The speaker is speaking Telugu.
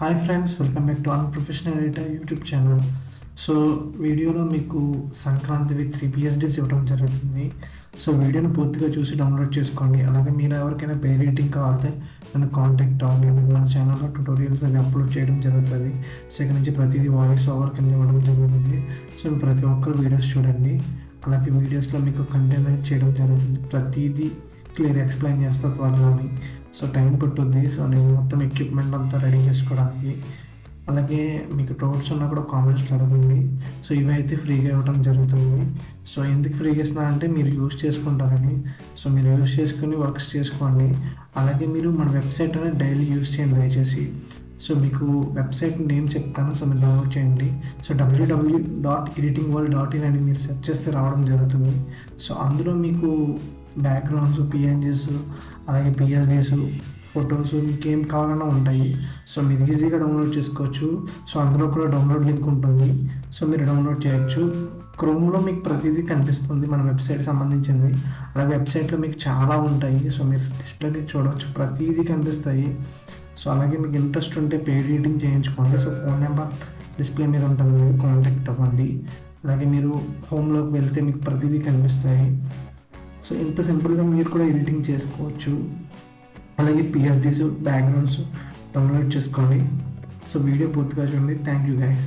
Hi friends, welcome back to unprofessionaleditor YouTube channel. So వీడియోలో మీకు సంక్రాంతి విత్ 3 PhDs ఇవ్వడం జరుగుతుంది. సో వీడియోని పూర్తిగా చూసి డౌన్లోడ్ చేసుకోండి. అలాగే మీరు ఎవరికైనా పే రేటింగ్ కావాలంటే నన్ను కాంటాక్ట్ అవ్వండి. మన ఛానల్లో ట్యూటోరియల్స్ అవి అప్లోడ్ చేయడం జరుగుతుంది. సో ఇక్కడ నుంచి ప్రతిదీ వాయిస్ ఓవర్ కింద ఇవ్వడం జరుగుతుంది. సో ప్రతి ఒక్కరు వీడియోస్ చూడండి. అలాగే వీడియోస్లో మీకు కంటెంట్ అనేది చేయడం జరుగుతుంది. ప్రతిదీ క్లియర్ ఎక్స్ప్లెయిన్ చేస్తా త్వరలోని. సో టైం పట్టుద్ది. సో నేను మొత్తం ఎక్విప్మెంట్ అంతా రెడీ చేసుకోవడానికి. అలాగే మీకు డౌట్స్ ఉన్నా కూడా కామెంట్స్లో అడగండి. సో ఇవి అయితే ఫ్రీగా ఇవ్వడం జరుగుతుంది. సో ఎందుకు ఫ్రీగా ఇస్తున్నా అంటే మీరు యూజ్ చేసుకుంటారని. సో మీరు యూజ్ చేసుకుని వర్క్స్ చేసుకోండి. అలాగే మీరు మన వెబ్సైట్ అనేది డైలీ యూజ్ చేయండి దయచేసి. సో మీకు వెబ్సైట్ నేమ్ చెప్తాను. సో మీరు డౌన్లోడ్ చేయండి. సో www.editingworld.in అని మీరు సెర్చ్ చేస్తే రావడం జరుగుతుంది. సో అందులో మీకు బ్యాక్గ్రౌండ్స్, పిఎన్జీస్, అలాగే పిఎస్డీస్, ఫొటోస్ మీకేం కావాలన్నా ఉంటాయి. సో మీరు ఈజీగా డౌన్లోడ్ చేసుకోవచ్చు. సో అందులో కూడా డౌన్లోడ్ లింక్ ఉంటుంది. సో మీరు డౌన్లోడ్ చేయొచ్చు. క్రోమ్లో మీకు ప్రతిదీ కనిపిస్తుంది మన వెబ్సైట్ సంబంధించింది. అలాగే వెబ్సైట్లో మీకు చాలా ఉంటాయి. సో మీరు డిస్ప్లేని చూడవచ్చు, ప్రతిదీ కనిపిస్తాయి. సో అలాగే మీకు ఇంట్రెస్ట్ ఉంటే పెయిడ్ రీడింగ్ చేయించుకోండి. సో ఫోన్ నెంబర్ డిస్ప్లే మీద ఉంటుంది, మీరు కాంటాక్ట్ అవ్వండి. అలాగే మీరు హోమ్లోకి వెళ్తే మీకు ప్రతిదీ కనిపిస్తాయి. సో ఇంత సింపుల్గా మీరు కూడా ఎడిటింగ్ చేసుకోవచ్చు. అలాగే పిఎస్డీస్, బ్యాక్గ్రౌండ్స్ డౌన్లోడ్ చేసుకోండి. సో వీడియో పూర్తిగా చూడండి. Thank you guys.